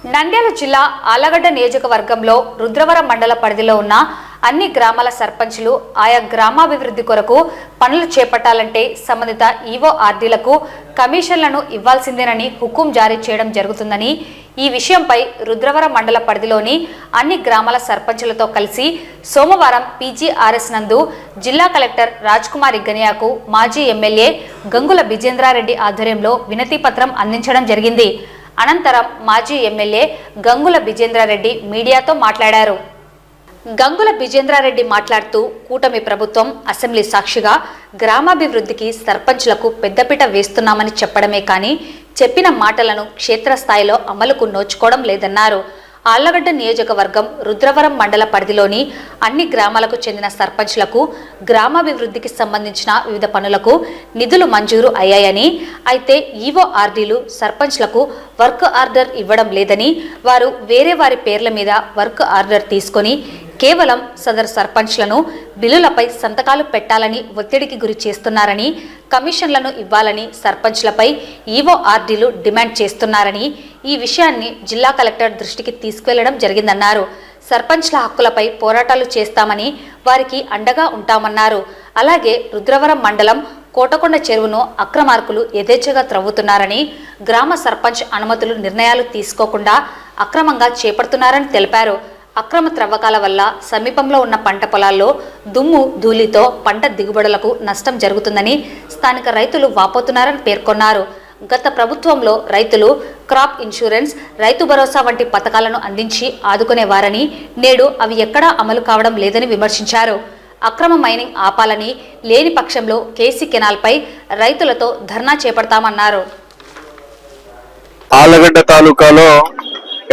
నంద్యాల జిల్లా ఆళ్లగడ్డ నియోజకవర్గంలో రుద్రవరం మండల పరిధిలో ఉన్న అన్ని గ్రామాల సర్పంచులు ఆయా గ్రామాభివృద్ధి కొరకు పనులు చేపట్టాలంటే సంబంధిత ఈవో ఆర్డీలకు కమిషన్లను ఇవ్వాల్సిందేనని హుకుం జారీ చేయడం జరుగుతుందని ఈ విషయంపై రుద్రవరం మండల పరిధిలోని అన్ని గ్రామాల సర్పంచులతో కలిసి సోమవారం పీజీఆర్ఎస్ నందు జిల్లా కలెక్టర్ రాజ్కుమారి గనియాకు మాజీ ఎమ్మెల్యే గంగుల బిజేంద్రారెడ్డి ఆధ్వర్యంలో వినతి పత్రం అందించడం జరిగింది. అనంతరం మాజీ ఎమ్మెల్యే గంగుల బిజేంద్రారెడ్డి మీడియాతో మాట్లాడారు. గంగుల బిజేంద్రారెడ్డి మాట్లాడుతూ కూటమి ప్రభుత్వం అసెంబ్లీ సాక్షిగా గ్రామాభివృద్ధికి సర్పంచ్లకు పెద్దపీట వేస్తున్నామని చెప్పడమే కానీ చెప్పిన మాటలను క్షేత్రస్థాయిలో అమలుకు నోచుకోవడం లేదన్నారు. ఆళ్లగడ్డ నియోజకవర్గం రుద్రవరం మండల పరిధిలోని అన్ని గ్రామాలకు చెందిన సర్పంచ్లకు గ్రామాభివృద్ధికి సంబంధించిన వివిధ పనులకు నిధులు మంజూరు అయ్యాయని, అయితే ఈవో ఆర్డీలు సర్పంచ్లకు వర్క్ ఆర్డర్ ఇవ్వడం లేదని, వారు వేరే వారి పేర్ల మీద వర్క్ ఆర్డర్ తీసుకొని కేవలం సదరు సర్పంచ్లను బిల్లులపై సంతకాలు పెట్టాలని ఒత్తిడికి గురి చేస్తున్నారని, కమిషన్లను ఇవ్వాలని సర్పంచ్లపై ఈవో ఆర్డీలు డిమాండ్ చేస్తున్నారని, ఈ విషయాన్ని జిల్లా కలెక్టర్ దృష్టికి తీసుకువెళ్లడం జరిగిందన్నారు. సర్పంచ్ల హక్కులపై పోరాటాలు చేస్తామని, వారికి అండగా ఉంటామన్నారు. అలాగే రుద్రవరం మండలం కోటకొండ చెరువును అక్రమార్కులు యథేచ్ఛగా త్రవ్వుతున్నారని, గ్రామ సర్పంచ్ అనుమతులు నిర్ణయాలు తీసుకోకుండా అక్రమంగా చేపడుతున్నారని తెలిపారు. అక్రమ త్రవ్వకాల వల్ల సమీపంలో ఉన్న పంట పొలాల్లో దుమ్ము ధూళితో పంట దిగుబడులకు నష్టం జరుగుతుందని స్థానిక రైతులు వాపోతున్నారని పేర్కొన్నారు. గత ప్రభుత్వంలో రైతులు క్రాప్ ఇన్సూరెన్స్, రైతు భరోసా వంటి పథకాలను అందించి ఆదుకునేవారని, నేడు అవి ఎక్కడా అమలు కావడం లేదని విమర్శించారు. అక్రమ మైనింగ్ ఆపాలని, లేని పక్షంలో కేసీ కెనాల్పై రైతులతో ధర్నా చేపడతామన్నారు. ఆళ్లగడ్డ తాలూకాలో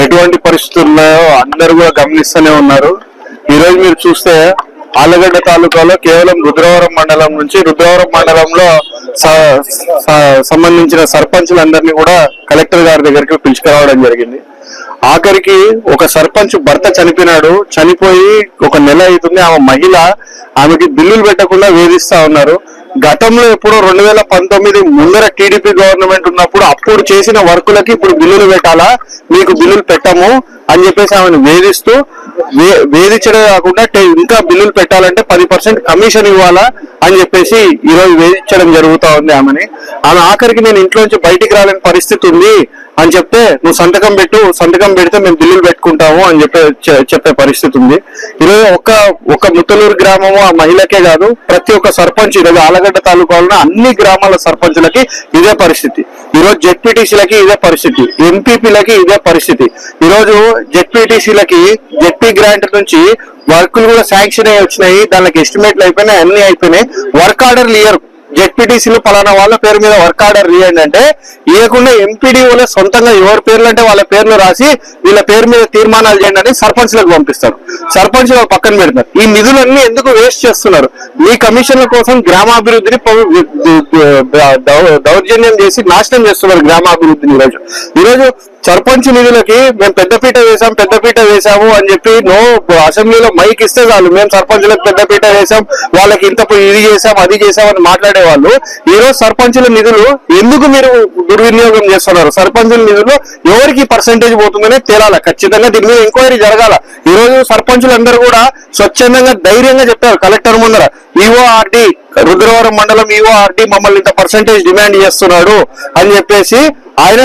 ఎటువంటి పరిస్థితులు ఉన్నాయో అందరూ కూడా గమనిస్తూనే ఉన్నారు. ఈ రోజు మీరు చూస్తే ఆళ్లగడ్డ తాలూకాలో కేవలం రుద్రవరం మండలం నుంచి రుద్రవరం మండలంలో సంబంధించిన సర్పంచులందరినీ కూడా కలెక్టర్ గారి దగ్గరికి పిలుచుకురావడం జరిగింది. ఆఖరికి ఒక సర్పంచ్ భర్త చనిపోయినాడు, చనిపోయి ఒక నెల అవుతుంది. ఆమె మహిళ, ఆమెకి బిల్లులు పెట్టకుండా వేధిస్తా ఉన్నారు. గతంలో ఎప్పుడో 2019 ముందర టీడీపీ గవర్నమెంట్ ఉన్నప్పుడు అప్పుడు చేసిన వర్కులకి ఇప్పుడు బిల్లులు పెట్టాలా, మీకు బిల్లులు పెట్టము అని చెప్పేసి ఆమెను వేధించడం కాకుండా ఇంకా బిల్లులు పెట్టాలంటే 10% కమిషన్ ఇవ్వాలా అని చెప్పేసి ఈరోజు వేధించడం జరుగుతా ఉంది ఆమెని. ఆమె ఆఖరికి నేను ఇంట్లోంచి బయటికి రాలేని పరిస్థితి ఉంది అని చెప్తే, నువ్వు సంతకం పెడితే మేము బిల్లులు పెట్టుకుంటాము అని చెప్పే పరిస్థితి ఉంది. ఈరోజు ఒక ముత్తలూరు గ్రామము ఆ మహిళకే కాదు, ప్రతి ఒక్క సర్పంచ్ ఈరోజు ఆళ్లగడ్డ తాలూకాలో అన్ని గ్రామాల సర్పంచులకి ఇదే పరిస్థితి. ఈరోజు జెడ్పీటీసీలకి ఇదే పరిస్థితి, ఎంపీపీలకి ఇదే పరిస్థితి. ఈరోజు జెడ్పీటీసీలకి జెడ్పీ గ్రాంట్ నుంచి వర్కులు కూడా శాంక్షన్ అయ్యి వచ్చినాయి, దానికి ఎస్టిమేట్లు అయిపోయినాయి, అన్ని అయిపోయినాయి. వర్క్ ఆర్డర్లు ఇయ్యరు. జెడ్పీటీసీలు పలానా వాళ్ళ పేరు మీద వర్క్ ఆర్డర్ ఇవ్వండి అంటే ఇవ్వకుండా ఎంపీడీఓలే సొంతంగా ఎవరి పేర్లు అంటే వాళ్ళ పేర్లు రాసి వీళ్ళ పేరు మీద తీర్మానాలు చేయండి అని సర్పంచ్లకు పంపిస్తారు. సర్పంచ్లు పక్కన పెడతారు. ఈ నిధులన్నీ ఎందుకు వేస్ట్ చేస్తున్నారు? మీ కమిషన్ల కోసం గ్రామాభివృద్ధిని దౌర్జన్యం చేసి నాశనం చేస్తున్నారు గ్రామాభివృద్ధిని. ఈరోజు సర్పంచ్ నిధులకి మేము పెద్దపీట వేసాము అని చెప్పి అసెంబ్లీలో మైక్ ఇస్తే చాలు, మేము సర్పంచులకు పెద్దపీట వేసాం, వాళ్ళకి ఇంత ఇది చేసాం అది చేసాం అని మాట్లాడే వాళ్ళు ఈ రోజు సర్పంచుల నిధులు ఎందుకు మీరు దుర్వినియోగం చేస్తున్నారు? సర్పంచుల నిధులు ఎవరికి పర్సెంటేజ్ పోతుందనే తేలాల. ఖచ్చితంగా దీని మీద ఎంక్వైరీ జరగాల. ఈ రోజు సర్పంచులందరూ కూడా స్వచ్ఛందంగా ధైర్యంగా చెప్పారు కలెక్టర్ ముందర, ఈవో ఆర్డీ రుద్రవరం మండలం ఈవో ఆర్డీ మమ్మల్ని ఇంత పర్సెంటేజ్ డిమాండ్ చేస్తున్నాడు అని చెప్పేసి ఆయన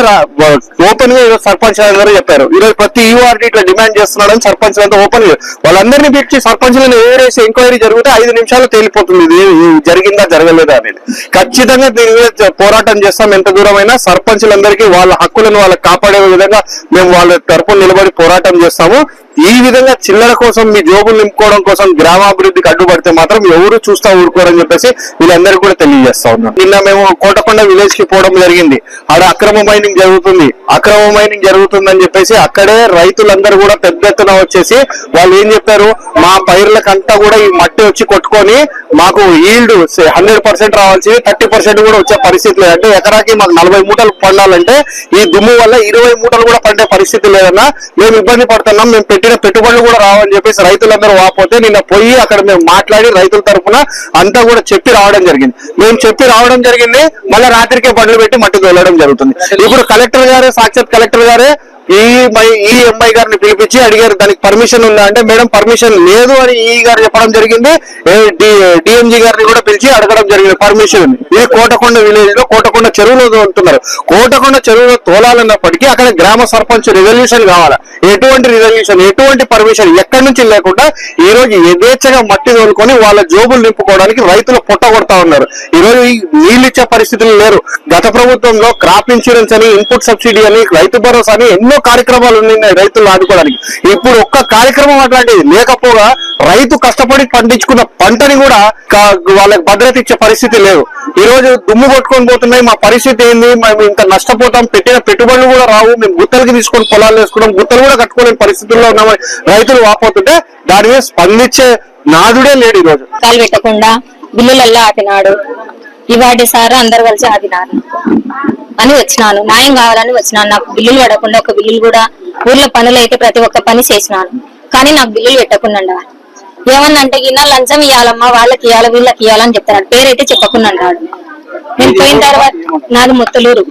ఓపెన్ గా ఈరోజు సర్పంచ్ అందరూ చెప్పారు. ఈరోజు ప్రతి ఈఓఆర్డీ ఇట్లా డిమాండ్ చేస్తున్నాడని సర్పంచ్ అంతా ఓపెన్ గా వాళ్ళందరినీ పిలిచి సర్పంచ్లను ఏరేసి ఎంక్వైరీ జరిగితే 5 నిమిషాలు తేలిపోతుంది ఇది జరిగిందా జరగలేదా అనేది. ఖచ్చితంగా దీని మీద పోరాటం చేస్తాం. ఎంత దూరమైనా సర్పంచులందరికీ వాళ్ళ హక్కులను వాళ్ళకి కాపాడే విధంగా మేము వాళ్ళ తరపున నిలబడి పోరాటం చేస్తాము. ఈ విధంగా చిల్లర కోసం మీ జోబులు నింపుకోవడం కోసం గ్రామాభివృద్ధికి అడ్డుపడితే మాత్రం ఎవరు చూస్తా ఊరుకోరని చెప్పేసి వీళ్ళందరికీ కూడా తెలియజేస్తా ఉన్నాం. నిన్న మేము కోటకొండ విలేజ్ కి పోవడం జరిగింది. ఆడ అక్రమ మైనింగ్ జరుగుతుందని చెప్పేసి అక్కడే రైతులందరూ కూడా పెద్ద ఎత్తున వచ్చేసి వాళ్ళు ఏం చెప్పారు, మా పైర్లకంతా కూడా ఈ మట్టి వచ్చి కొట్టుకొని మాకు ఈల్డ్ 100% రావాల్సి 30% కూడా వచ్చే పరిస్థితి లేదు. అంటే ఎకరాకి మాకు 40 మూటలు పండాలంటే ఈ దుమ్ము వల్ల 20 మూటలు కూడా పండే పరిస్థితి లేదన్నా, మేము ఇబ్బంది పడుతున్నాం, మేము పెట్టిన పెట్టుబడులు కూడా రావని చెప్పేసి రైతులందరూ వాపోతే నిన్న పోయి అక్కడ మేము మాట్లాడి రైతుల తరఫున అంతా కూడా చెప్పి రావడం జరిగింది. మళ్ళీ రాత్రికే బండ్లు పెట్టి మట్టి తోలడం జరుగుతుంది. ఇప్పుడు సాక్షాత్ కలెక్టర్ గారే ఈ అమ్మాయి గారిని పిలిపించి అడిగారు దానికి పర్మిషన్ ఉందా అంటే మేడం పర్మిషన్ లేదు అని ఈ గారు చెప్పడం జరిగింది. డిఎంజీ గారిని కూడా పిలిచి అడగడం జరిగింది పర్మిషన్ ఉంది. ఇది కోటకొండ విలేజ్ లో కోటకొండ చెరువులో తోలుతున్నారు. కోటకొండ చెరువులో తోలాలన్నప్పటికీ అక్కడ గ్రామ సర్పంచ్ రిజల్యూషన్ కావాలా. ఎటువంటి రిజల్యూషన్, ఎటువంటి పర్మిషన్ ఎక్కడి నుంచి లేకుండా ఈ రోజు యథేచ్ఛగా మట్టి తోలుకొని వాళ్ళ జోబులు నింపుకోవడానికి రైతులు పొట్టగొడతా ఉన్నారు. ఈ రోజు నీళ్ళు ఇచ్చే పరిస్థితులు లేరు. గత ప్రభుత్వంలో క్రాప్ ఇన్సూరెన్స్ అని, ఇన్పుట్ సబ్సిడీ అని, రైతు భరోసా అని ఎన్నో కార్యక్రమాలు ఉన్నాయి రైతులు ఆదుకోవడానికి. ఇప్పుడు ఒక్క కార్యక్రమం అట్లాంటిది లేకపోగా రైతు కష్టపడి పండించుకున్న పంటని కూడా వాళ్ళకి భద్రత ఇచ్చే పరిస్థితి లేదు. ఈ రోజు దుమ్ము కొట్టుకొని పోతున్నాయి. మా పరిస్థితి ఏంది, మేము ఇంత నష్టపోతాం, పెట్టిన పెట్టుబడులు కూడా రావు, మేము గుత్తలకి తీసుకొని పొలాలు వేసుకున్నాం, గుత్తలు కూడా కట్టుకోలేని పరిస్థితుల్లో ఉన్నామని రైతులు వాపోతుంటే దాని మీద స్పందించే నాదుడే లేడు. ఈ రోజు కాలు పెట్టకుండా బిల్లులల్లా ఆపినాడు. ఇవాటి సార్ అందరు కలిసి ఆపినారు అని వచ్చినాను. న్యాయం కావాలని వచ్చినాను. నాకు బిల్లులు పడకుండా ఒక బిల్లులు కూడా ఊర్లో పనులు అయితే ప్రతి ఒక్క పని చేసినాను. కానీ నాకు బిల్లులు పెట్టకుండా ఏమన్నంటే గిన్నె లంచం ఇవ్వాలమ్మా, వాళ్ళకి ఇవ్వాలి వీళ్ళకి ఇవ్వాలని చెప్తాను. పేరైతే చెప్పకుండా నేను పోయిన తర్వాత నాది ముత్తలూరు,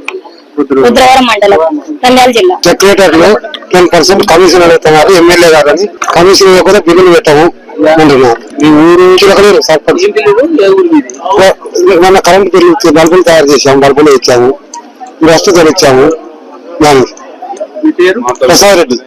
రుద్రవరం మండలం, నంద్యాల జిల్లా. సెక్రటరీ లో 10% కమిషన్ అడుగుతున్నారు ఎమ్మెల్యే గారని. కమిషన్ కూడా బిల్లులు పెట్టాము అంటున్నారు. ఈ ఊరు సర్పంచ్ మన కరెంట్ బిల్లు బల్బులు తయారు చేసాము, బల్బులు ఇచ్చాము, వస్తువులు ఇచ్చాము. దానికి ప్రసాద్ రెడ్డి.